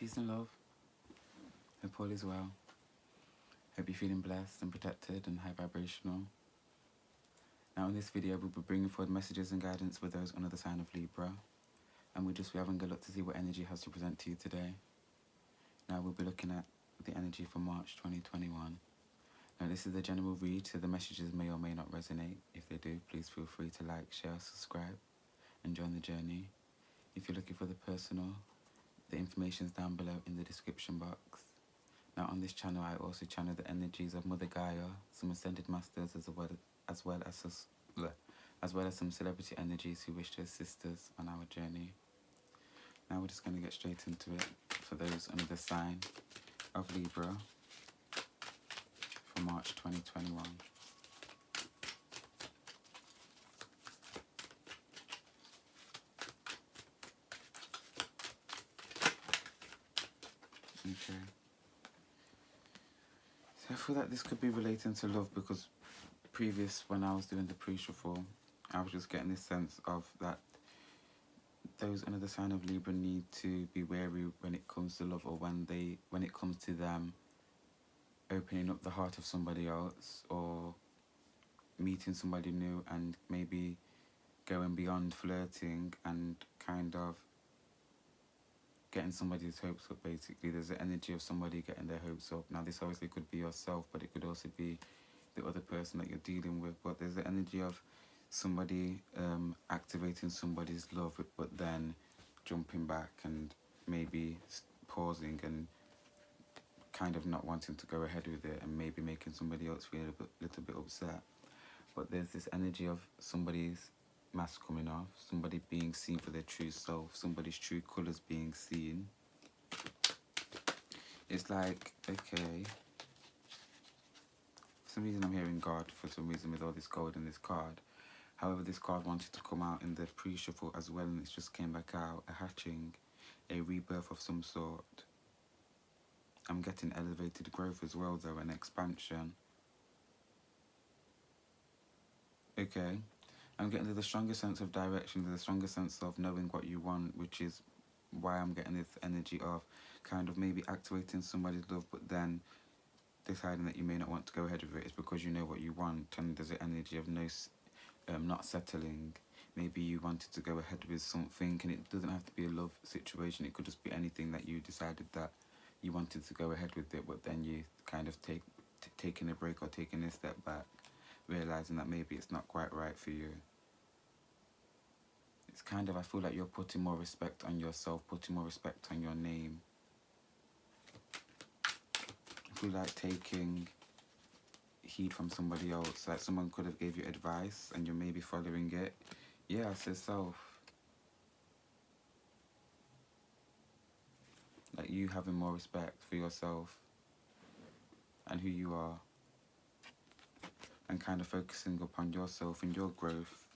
Peace and love. Hope all is well. Hope you're feeling blessed and protected and high vibrational. Now in this video we'll be bringing forward messages and guidance for those under the sign of Libra. And we'll just be having a look to see what energy has to present to you today. Now we'll be looking at the energy for March 2021. Now this is a general read, so the messages may or may not resonate. If they do, please feel free to like, share, subscribe and join the journey. If you're looking for the personal, the information is down below in the description box. Now on this channel I also channel the energies of Mother Gaia, some ascended masters as well as some celebrity energies who wish to assist us on our journey. Now we're just going to get straight into it for those under the sign of Libra for March 2021. Okay. So I feel like this could be relating to love, because when I was doing the pre-shuffle, I was just getting this sense of that those under the sign of Libra need to be wary when it comes to love, or when it comes to them opening up the heart of somebody else or meeting somebody new and maybe going beyond flirting and kind of getting somebody's hopes up. Basically, there's the energy of somebody getting their hopes up. Now this obviously could be yourself, but it could also be the other person that you're dealing with. But there's the energy of somebody activating somebody's love, but then jumping back and maybe pausing and kind of not wanting to go ahead with it, and maybe making somebody else feel a little bit upset. But there's this energy of somebody's mask coming off, somebody being seen for their true self, somebody's true colours being seen. It's like, okay, for some reason I'm hearing God, for some reason, with all this gold in this card. However, this card wanted to come out in the pre-shuffle as well, and it's just came back out, a hatching, a rebirth of some sort. I'm getting elevated growth as well though, an expansion. Okay. I'm getting the stronger sense of direction, the stronger sense of knowing what you want, which is why I'm getting this energy of kind of maybe activating somebody's love, but then deciding that you may not want to go ahead with it. It's because you know what you want, and there's an energy of not settling. Maybe you wanted to go ahead with something, and it doesn't have to be a love situation. It could just be anything that you decided that you wanted to go ahead with it, but then you kind of taking a break or taking a step back, realizing that maybe it's not quite right for you. It's kind of, I feel like you're putting more respect on yourself, putting more respect on your name. I feel like taking heed from somebody else, like someone could have gave you advice and you're maybe following it. Yeah, it's yourself. Like you having more respect for yourself and who you are, and kind of focusing upon yourself and your growth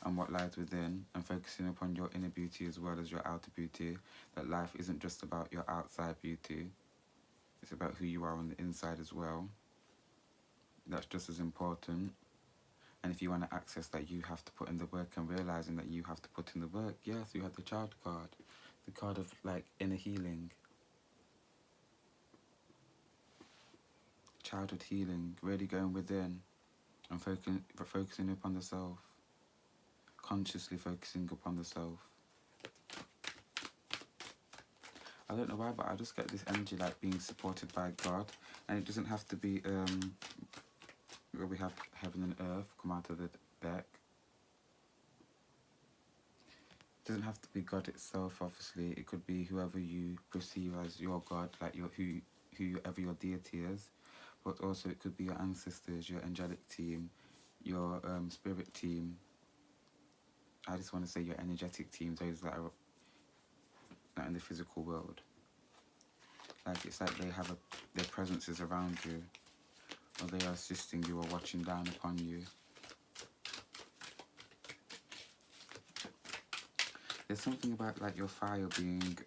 and what lies within, and focusing upon your inner beauty as well as your outer beauty. That life isn't just about your outside beauty, it's about who you are on the inside as well. That's just as important. And if you want to access that, you have to put in the work, and realizing that you have to put in the work. Yes, you have the child card, the card of like inner healing, childhood healing, really going within and focusing upon the self, consciously focusing upon the self. I don't know why, but I just get this energy like being supported by God, and it doesn't have to be where we have heaven and earth come out of the deck. It doesn't have to be God itself, obviously. It could be whoever you perceive as your God, like whoever your deity is. But also it could be your ancestors, your angelic team, your spirit team. I just want to say your energetic team, those that are not in the physical world. Like it's like they have their presence is around you, or they are assisting you or watching down upon you. There's something about like your fire being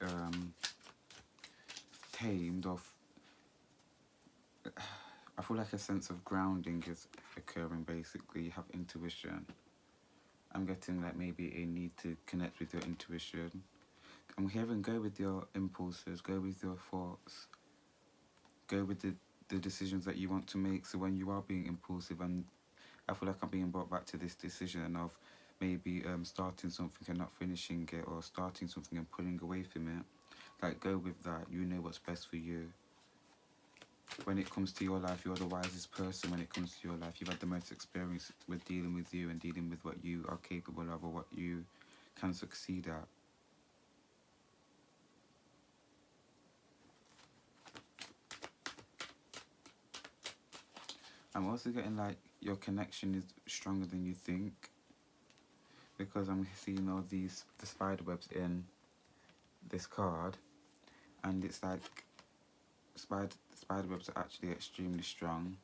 tamed, or I feel like a sense of grounding is occurring. Basically, you have intuition. I'm getting like maybe a need to connect with your intuition. I'm hearing go with your impulses, go with your thoughts, go with the decisions that you want to make. So when you are being impulsive, and I feel like I'm being brought back to this decision of maybe starting something and not finishing it, or starting something and pulling away from it. Like, go with that. You know what's best for you. When it comes to your life, you're the wisest person. When it comes to your life, you've had the most experience with dealing with you and dealing with what you are capable of or what you can succeed at. I'm also getting like your connection is stronger than you think, because I'm seeing all the spider webs in this card, and it's like spider webs are actually extremely strong.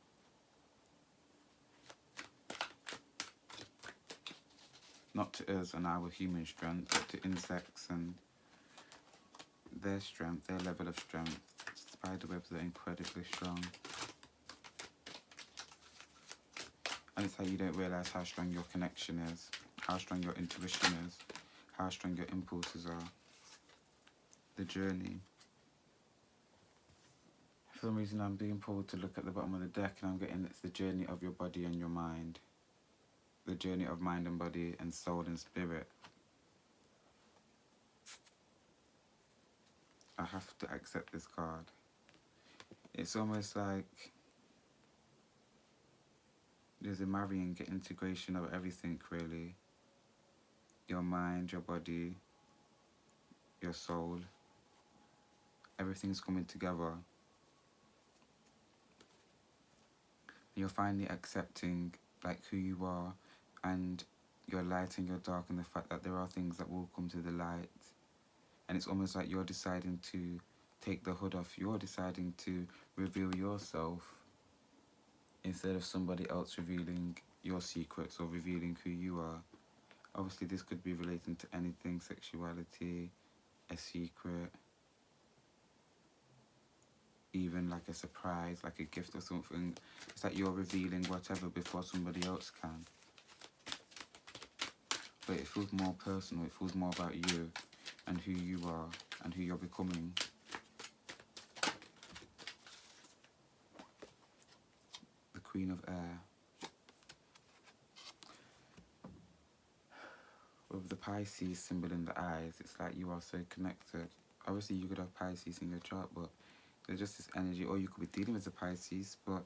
Not to us and our human strength, but to insects and their strength, their level of strength. Spider webs are incredibly strong. And it's how you don't realise how strong your connection is, how strong your intuition is, how strong your impulses are. The journey. For some reason I'm being pulled to look at the bottom of the deck, and I'm getting it's the journey of your body and your mind. The journey of mind and body and soul and spirit. I have to accept this card. It's almost like there's a marrying, integration of everything, really. Your mind, your body, your soul. Everything's coming together. You're finally accepting like who you are, and your light and your dark, and the fact that there are things that will come to the light. And it's almost like you're deciding to take the hood off. You're deciding to reveal yourself instead of somebody else revealing your secrets or revealing who you are. Obviously, this could be relating to anything, sexuality, a secret, even like a surprise, like a gift or something. It's like you're revealing whatever before somebody else can. But it feels more personal, it feels more about you and who you are and who you're becoming. The Queen of Air. With the Pisces symbol in the eyes, it's like you are so connected. Obviously, you could have Pisces in your chart, but there's just this energy, or you could be dealing with the Pisces, but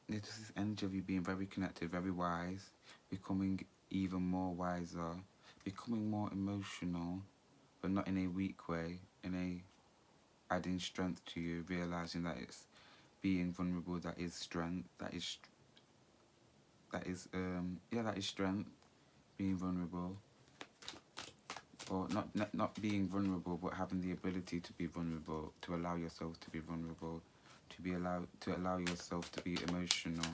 there's just this energy of you being very connected, very wise, becoming even more wiser, becoming more emotional, but not in a weak way, in a adding strength to you, realizing that it's being vulnerable that is strength, that is strength, being vulnerable. Or not being vulnerable, but having the ability to be vulnerable, to allow yourself to be vulnerable, to allow yourself to be emotional.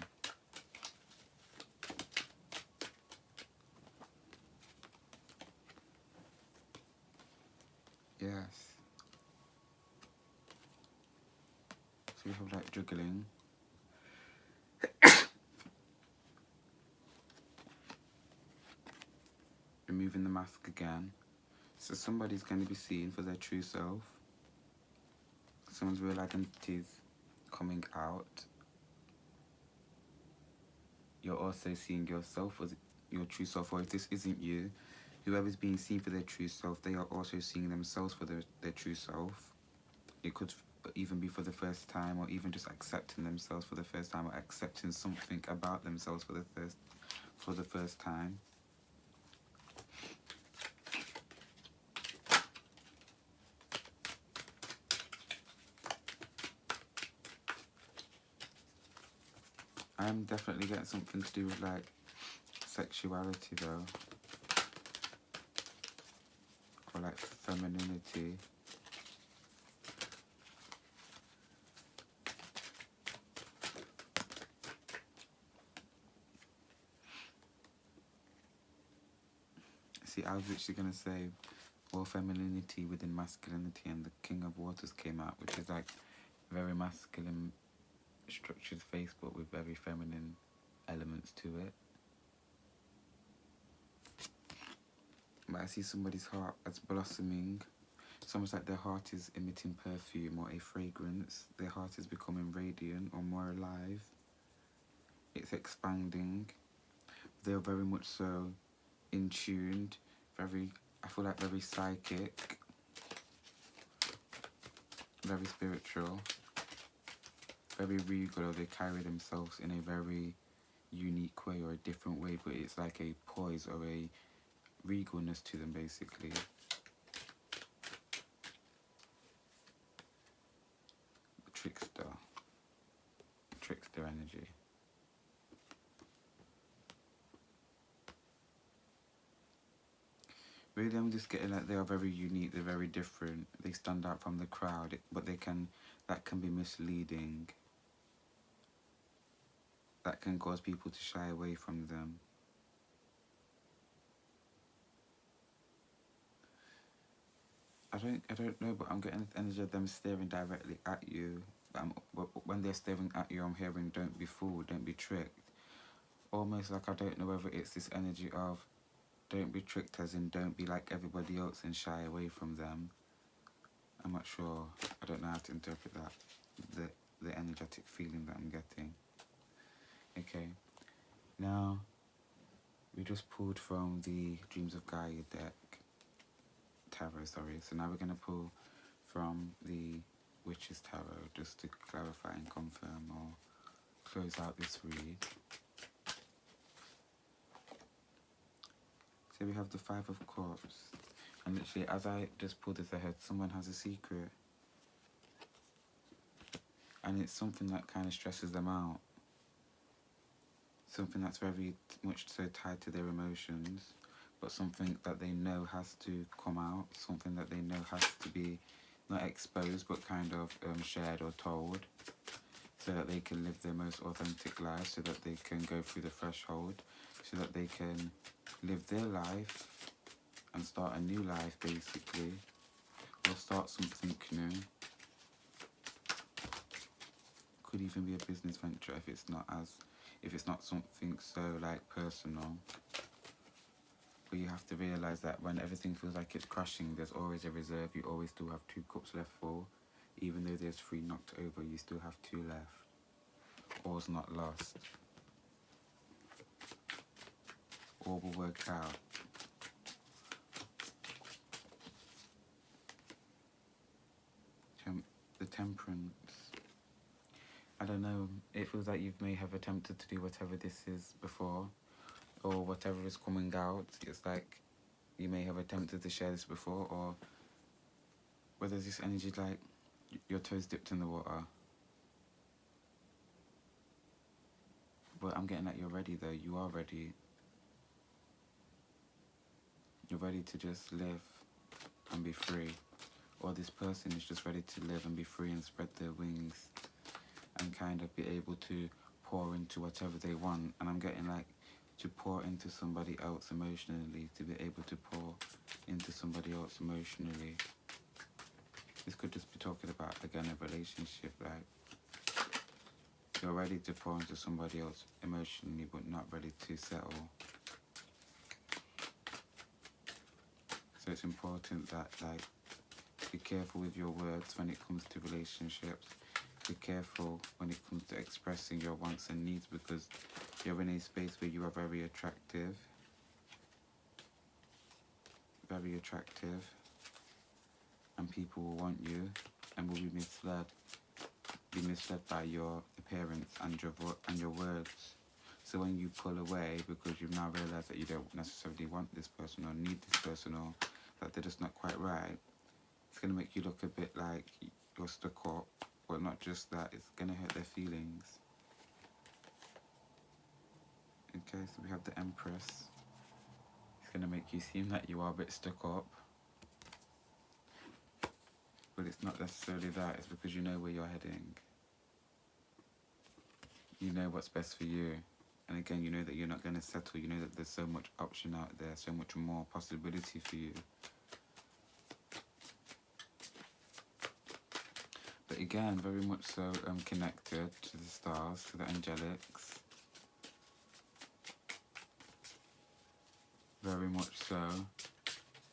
Yes. So we have like juggling. Removing the mask again. So somebody's going to be seen for their true self. Someone's real identity is coming out. You're also seeing yourself as your true self, or if this isn't you, whoever's being seen for their true self, they are also seeing themselves for their true self. It could even be for the first time, or even just accepting themselves for the first time, or accepting something about themselves for the first time. I'm definitely getting something to do with like sexuality though, or like femininity. See, I was literally going to say, well, femininity within masculinity, and the King of Waters came out, which is like very masculine structured face, but with very feminine elements to it. but I see somebody's heart as blossoming. It's almost like their heart is emitting perfume or a fragrance. Their heart is becoming radiant or more alive. It's expanding. They're very much so in tuned, I feel like very psychic, very spiritual, very regal, or they carry themselves in a very unique way or a different way, but it's like a poise or a regalness to them, basically. Trickster energy. Really, I'm just getting like they are very unique, they're very different, they stand out from the crowd, but that can be misleading. That can cause people to shy away from them. I don't know, but I'm getting this energy of them staring directly at you. When they're staring at you, I'm hearing, don't be fooled, don't be tricked. Almost like I don't know whether it's this energy of don't be tricked, as in don't be like everybody else and shy away from them. I'm not sure. I don't know how to interpret that. The energetic feeling that I'm getting. Okay. Now, we just pulled from the Dreams of Gaia deck. Tarot, sorry. So now we're going to pull from the Witch's Tarot just to clarify and confirm or close out this read. So we have the Five of Cups. And literally, as I just pulled this ahead, someone has a secret. And it's something that kind of stresses them out. Something that's very much so tied to their emotions, but something that they know has to come out, something that they know has to be not exposed, but kind of shared or told, so that they can live their most authentic lives, so that they can go through the threshold, so that they can live their life and start a new life, basically, or start something new. Could even be a business venture if it's not something so like personal. But you have to realise that when everything feels like it's crashing, there's always a reserve. You always still have 2 cups left full. Even though there's 3 knocked over, you still have 2 left. All's not lost. All will work out. The Temperance. I don't know, it feels like you may have attempted to do whatever this is before, or whatever is coming out. It's like you may have attempted to share this before, or whether this energy like your toes dipped in the water. But I'm getting that you're ready though, you are ready. You're ready to just live and be free. Or this person is just ready to live and be free and spread their wings and kind of be able to pour into whatever they want. And I'm getting like to pour into somebody else emotionally, to be able to pour into somebody else emotionally. This could just be talking about, again, a relationship, like you're ready to pour into somebody else emotionally but not ready to settle. So it's important that, like, be careful with your words when it comes to relationships. Be careful when it comes to expressing your wants and needs, because you're in a space where you are very attractive, and people will want you and will be misled by your appearance and your words. So when you pull away because you've now realised that you don't necessarily want this person or need this person, or that they're just not quite right, it's going to make you look a bit like you're stuck up. But not just that, it's going to hurt their feelings. Okay, so we have the Empress. It's going to make you seem like you are a bit stuck up. But it's not necessarily that, it's because you know where you're heading. You know what's best for you. And again, you know that you're not going to settle. You know that there's so much option out there, so much more possibility for you. But again, very much so connected to the stars, to the angelics. Very much so.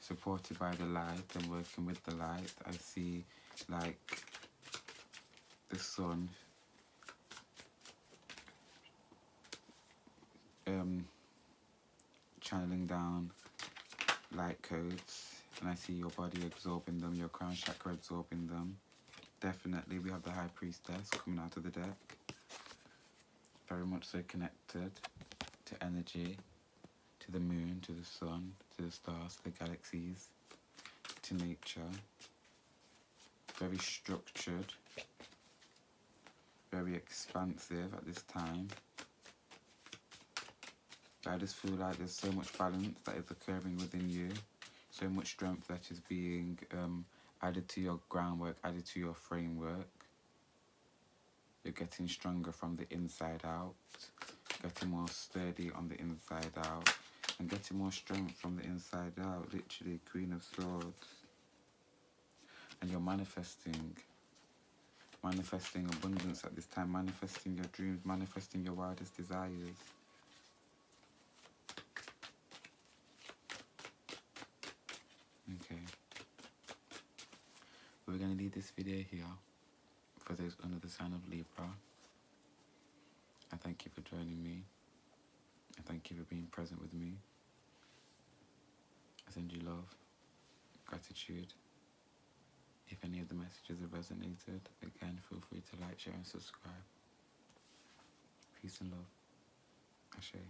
supported by the light and working with the light. I see like the sun channeling down light codes, and I see your body absorbing them, your crown chakra absorbing them. Definitely we have the High Priestess coming out of the deck, very much so connected to energy, to the moon, to the sun, to the stars, to the galaxies, to nature. Very structured, very expansive at this time. I just feel like there's so much balance that is occurring within you, so much strength that is being added to your groundwork, added to your framework. You're getting stronger from the inside out, getting more sturdy on the inside out, and getting more strength from the inside out. Literally, Queen of Swords. And you're manifesting abundance at this time, manifesting your dreams, manifesting your wildest desires. Okay. We're going to leave this video here for those under the sign of Libra. I thank you for joining me. I thank you for being present with me. I send you love, gratitude. If any of the messages have resonated, again, feel free to like, share and subscribe. Peace and love. Ashe.